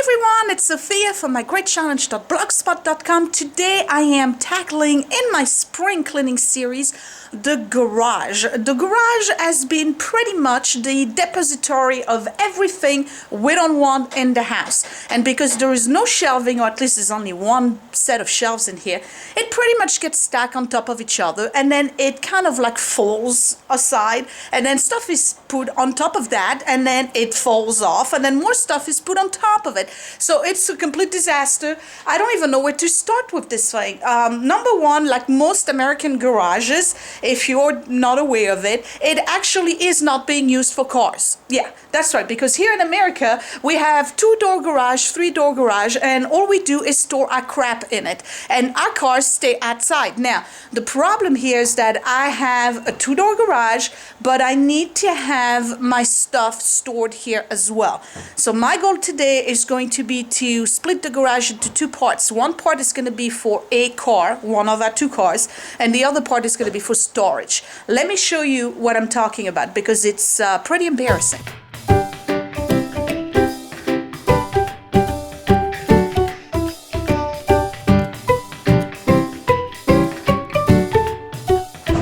everyone, it's Sophia from mygreatchallenge.blogspot.com. Today I am tackling in my spring cleaning series the garage. The garage has been pretty much the depository of everything we don't want in the house. And because there is no shelving, or at least there's only one set of shelves in here, it pretty much gets stacked on top of each other, and then it kind of like falls aside, and then stuff is put on top of that, and then it falls off, and then more stuff is put on top of it. So it's a complete disaster. I don't even know where to start with this thing. Number one, like most American garages, if you're not aware of it, it actually is not being used for cars. Yeah, that's right, because here in America, we have 2-door garage, 3-door garage, and all we do is store our crap in it, and our cars stay outside. Now, the problem here is that I have a 2-door garage, but I need to have my stuff stored here as well. So my goal today is going to be to split the garage into 2 parts. One part is going to be for a car, one of our 2 cars, and the other part is going to be for storage. Let me show you what I'm talking about, because it's pretty embarrassing.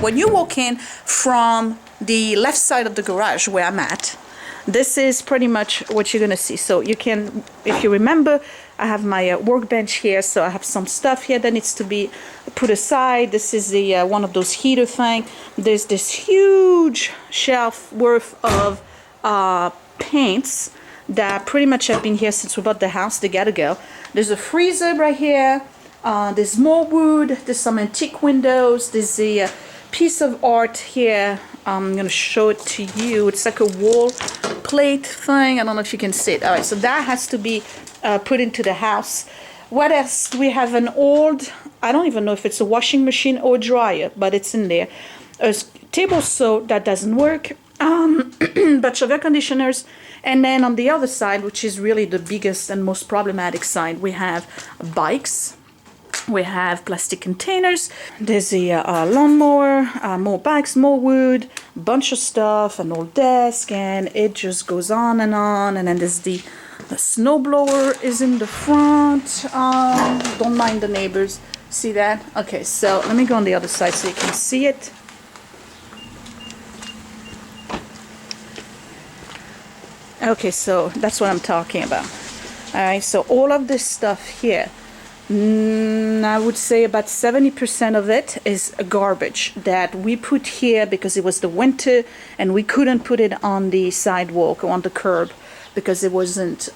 When you walk in from the left side of the garage where I'm at, this is pretty much what you're gonna see. So you can, if you remember, I have my workbench here, so I have some stuff here that needs to be put aside. This is the one of those heater thing. There's this huge shelf worth of paints that pretty much have been here since we bought the house. They gotta go. There's a freezer right here. There's more wood. There's some antique windows. There's a piece of art here. I'm gonna show it to you. It's like a wall plate thing. I don't know if you can see it. All right, so that has to be put into the house. What else? We have an old, I don't even know if it's a washing machine or a dryer, but it's in there. A table saw that doesn't work. Bunch of air conditioners. And then on the other side, which is really the biggest and most problematic side, we have bikes. We have plastic containers. There's a lawnmower, more bikes, more wood, bunch of stuff, an old desk, and it just goes on. And then there's the snowblower is in the front. Don't mind the neighbors. See that? Okay, so let me go on the other side so you can see it. Okay, so that's what I'm talking about. All right, so all of this stuff here, I would say about 70% of it is garbage that we put here because it was the winter and we couldn't put it on the sidewalk or on the curb because it wasn't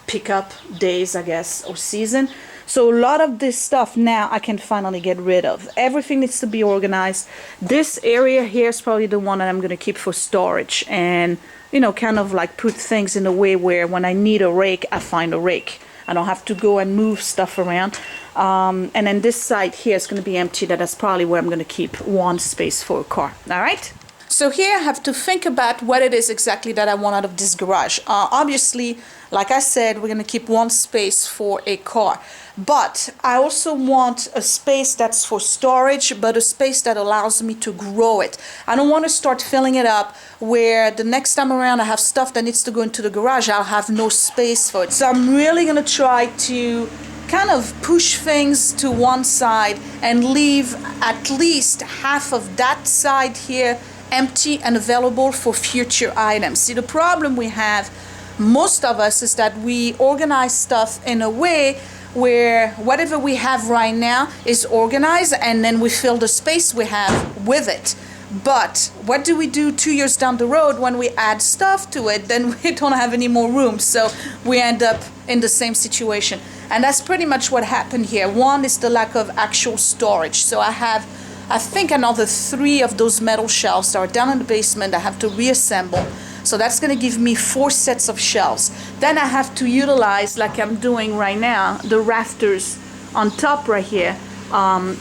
pickup days, I guess, or season. So a lot of this stuff now I can finally get rid of. Everything needs to be organized. This area here is probably the one that I'm going to keep for storage and, you know, kind of like put things in a way where when I need a rake, I find a rake. I don't have to go and move stuff around. And then this side here is going to be empty. That's probably where I'm going to keep one space for a car. All right? So here I have to think about what it is exactly that I want out of this garage. Obviously, like I said, we're going to keep one space for a car. But I also want a space that's for storage, but a space that allows me to grow it. I don't want to start filling it up where the next time around I have stuff that needs to go into the garage, I'll have no space for it. So I'm really going to try to kind of push things to one side and leave at least half of that side here empty and available for future items. See, the problem we have, most of us, is that we organize stuff in a way where whatever we have right now is organized and then we fill the space we have with it. But what do we do 2 years down the road when we add stuff to it? Then we don't have any more room, so we end up in the same situation. And that's pretty much what happened here. One is the lack of actual storage. So I have, I think, another 3 of those metal shelves that are down in the basement I have to reassemble. So that's going to give me 4 sets of shelves. Then I have to utilize, like I'm doing right now, the rafters on top right here,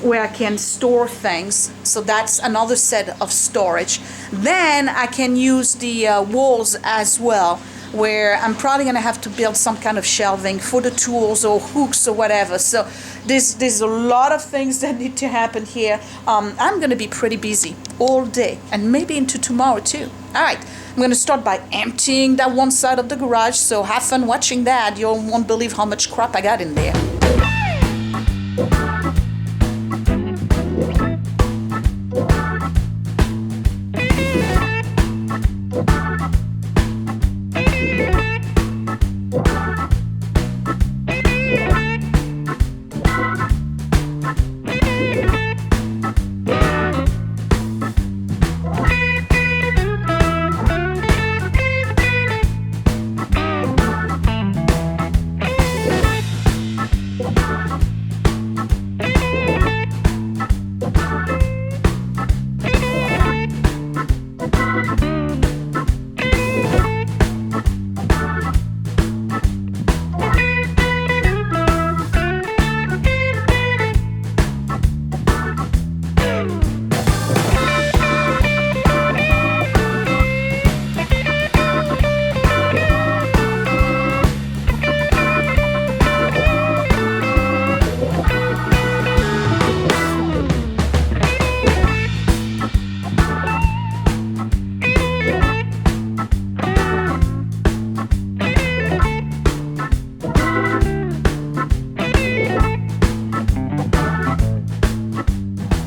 where I can store things. So that's another set of storage. Then I can use the walls as well, where I'm probably going to have to build some kind of shelving for the tools or hooks or whatever. So there's a lot of things that need to happen here. I'm going to be pretty busy all day and maybe into tomorrow too. All right. I'm gonna start by emptying that one side of the garage, so have fun watching that. You won't believe how much crap I got in there.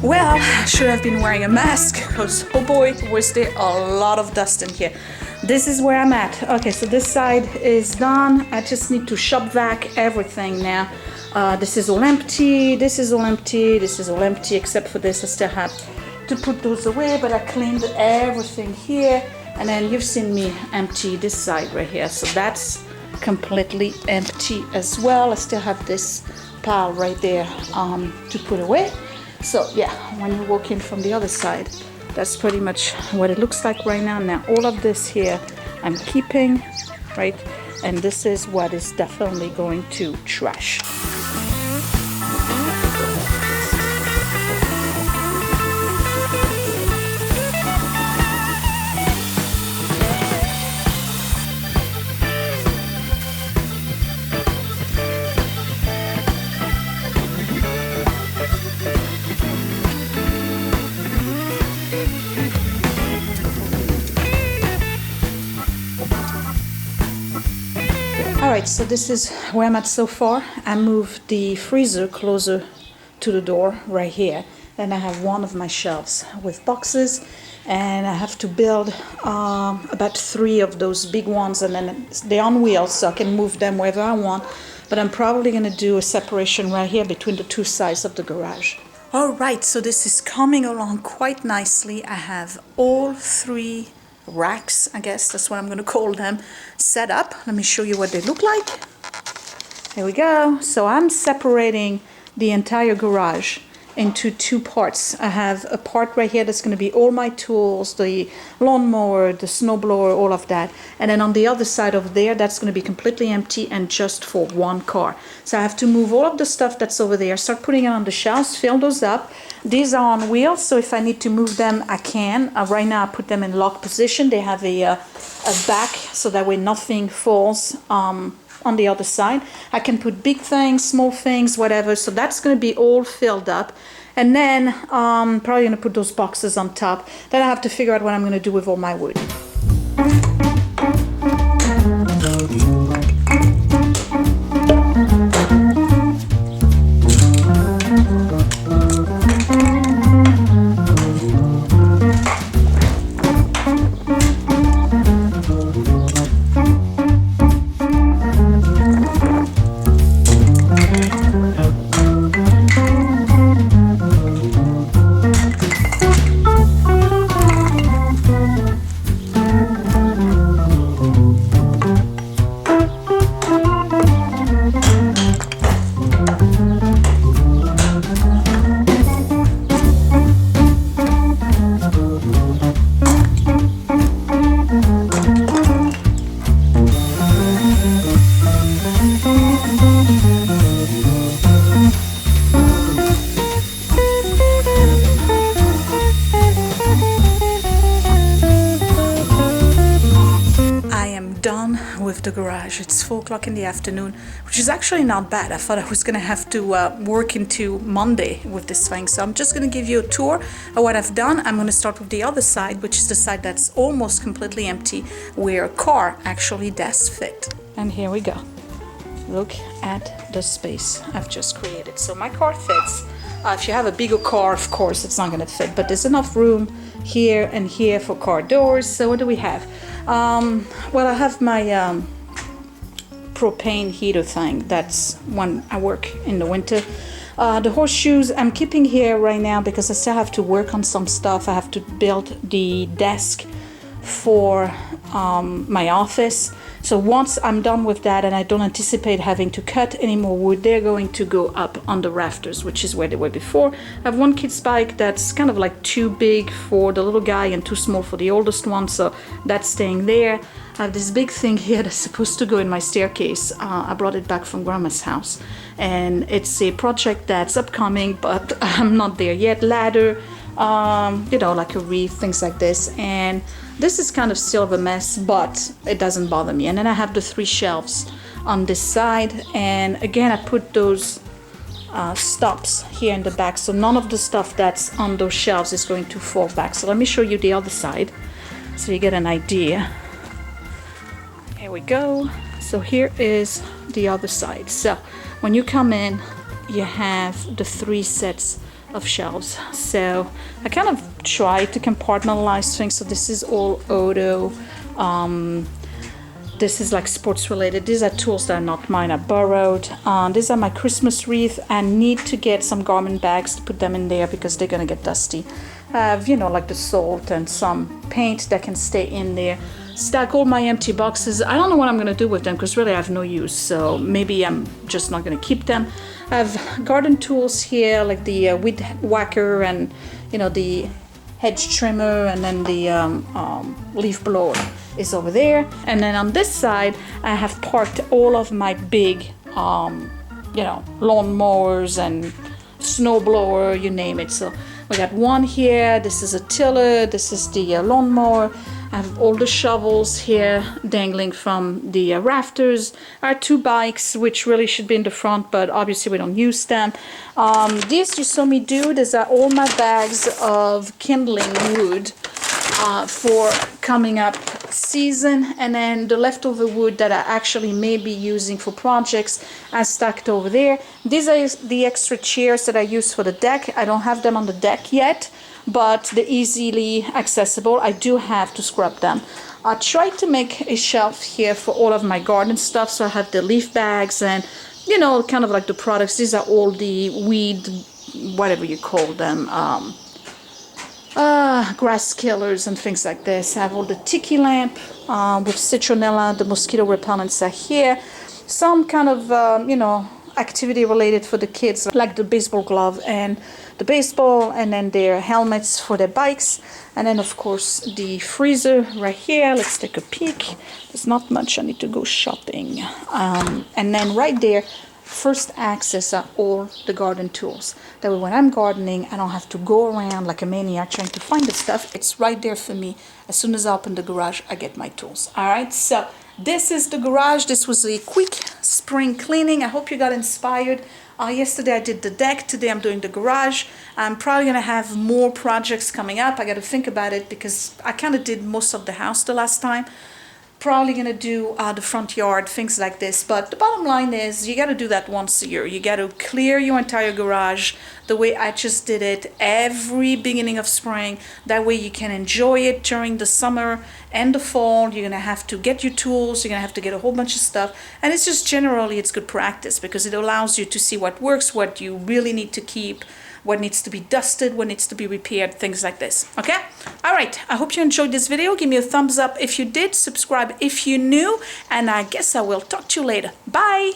Well, I should have been wearing a mask because, oh boy, was there a lot of dust in here. This is where I'm at. Okay, so this side is done. I just need to shop vac everything now. This is all empty, this is all empty, this is all empty, except for this. I still have to put those away, but I cleaned everything here. And then you've seen me empty this side right here. So that's completely empty as well. I still have this pile right there to put away. So yeah, when you walk in from the other side, that's pretty much what it looks like right now. Now all of this here I'm keeping, right? And this is what is definitely going to trash. Alright, so this is where I'm at so far. I moved the freezer closer to the door right here. Then I have one of my shelves with boxes, and I have to build about 3 of those big ones, and then they're on wheels so I can move them wherever I want. But I'm probably going to do a separation right here between the 2 sides of the garage. Alright, so this is coming along quite nicely. I have all 3 racks, I guess that's what I'm going to call them, set up. Let me show you what they look like. There we go. So I'm separating the entire garage into 2 parts. I have a part right here that's going to be all my tools, the lawnmower, the snowblower, all of that. And then on the other side over there, that's going to be completely empty and just for 1 car. So I have to move all of the stuff that's over there, start putting it on the shelves, fill those up. These are on wheels, so if I need to move them, I can. Right now I put them in lock position. They have a back, so that way nothing falls on the other side. I can put big things, small things, whatever. So that's going to be all filled up. And then probably going to put those boxes on top. Then I have to figure out what I'm going to do with all my wood. 4 o'clock in the afternoon, which is actually not bad. I thought I was gonna have to work into Monday with this thing. So I'm just gonna give you a tour of what I've done. I'm gonna start with the other side, which is the side that's almost completely empty, where a car actually does fit. And here we go. Look at the space I've just created. So my car fits. If you have a bigger car, of course, it's not gonna fit, but there's enough room here and here for car doors. So what do we have? Well, I have my propane heater thing. That's when I work in the winter. The horseshoes I'm keeping here right now because I still have to work on some stuff. I have to build the desk for my office. So once I'm done with that, and I don't anticipate having to cut any more wood, they're going to go up on the rafters, which is where they were before. I have one kid's bike that's kind of like too big for the little guy and too small for the oldest one, so that's staying there. I have this big thing here that's supposed to go in my staircase. I brought it back from Grandma's house, and it's a project that's upcoming, but I'm not there yet. Ladder, you know, like a wreath, things like this. And this is kind of still of a mess, but it doesn't bother me. And then I have the 3 shelves on this side, and again I put those stops here in the back, so none of the stuff that's on those shelves is going to fall back. So let me show you the other side so you get an idea. Here we go. So here is the other side. So when you come in, you have the 3 sets of shelves. So I kind of try to compartmentalize things. So this is all auto. This is like sports related. These are tools that are not mine, I borrowed. These are my Christmas wreath. I need to get some garment bags to put them in there because they're gonna get dusty. I have, you know, like the salt and some paint that can stay in there. Stack all my empty boxes. I don't know what I'm gonna do with them because really I have no use, so maybe I'm just not gonna keep them. I have garden tools here, like the weed whacker and, you know, the hedge trimmer, and then the leaf blower is over there. And then on this side, I have parked all of my big, you know, lawn mowers and snow blower, you name it. So we got one here. This is a tiller. This is the lawn mower. I have all the shovels here dangling from the rafters. Our 2 bikes, which really should be in the front, but obviously we don't use them. These you saw me do. These are all my bags of kindling wood for coming up season, and then the leftover wood that I actually may be using for projects I stacked over there. These are the extra chairs that I use for the deck. I don't have them on the deck yet, but they're easily accessible. I do have to scrub them. I tried to make a shelf here for all of my garden stuff, so I have the leaf bags and, you know, kind of like the products. These are all the weed, whatever you call them, grass killers and things like this. I have all the tiki lamp with citronella. The mosquito repellents are here. Some kind of, you know, activity related for the kids, like the baseball glove and the baseball, and then their helmets for their bikes, and then of course the freezer right here. Let's take a peek. There's not much. I need to go shopping. And then right there, first access are all the garden tools. That way when I'm gardening, I don't have to go around like a maniac trying to find the stuff. It's right there for me. As soon as I open the garage, I get my tools. All right, so this is the garage. This was a quick spring cleaning. I hope you got inspired. Yesterday I did the deck. Today I'm doing the garage. I'm probably gonna have more projects coming up. I got to think about it because I kind of did most of the house the last time. Probably gonna do the front yard, things like this. But the bottom line is you got to do that once a year. You got to clear your entire garage the way I just did it every beginning of spring. That way you can enjoy it during the summer and the fall. You're gonna have to get your tools. You're gonna have to get a whole bunch of stuff, and it's just generally it's good practice because it allows you to see what works, what you really need to keep, what needs to be dusted, what needs to be repaired, things like this. Okay? All right. I hope you enjoyed this video. Give me a thumbs up if you did. Subscribe if you're new. And I guess I will talk to you later. Bye.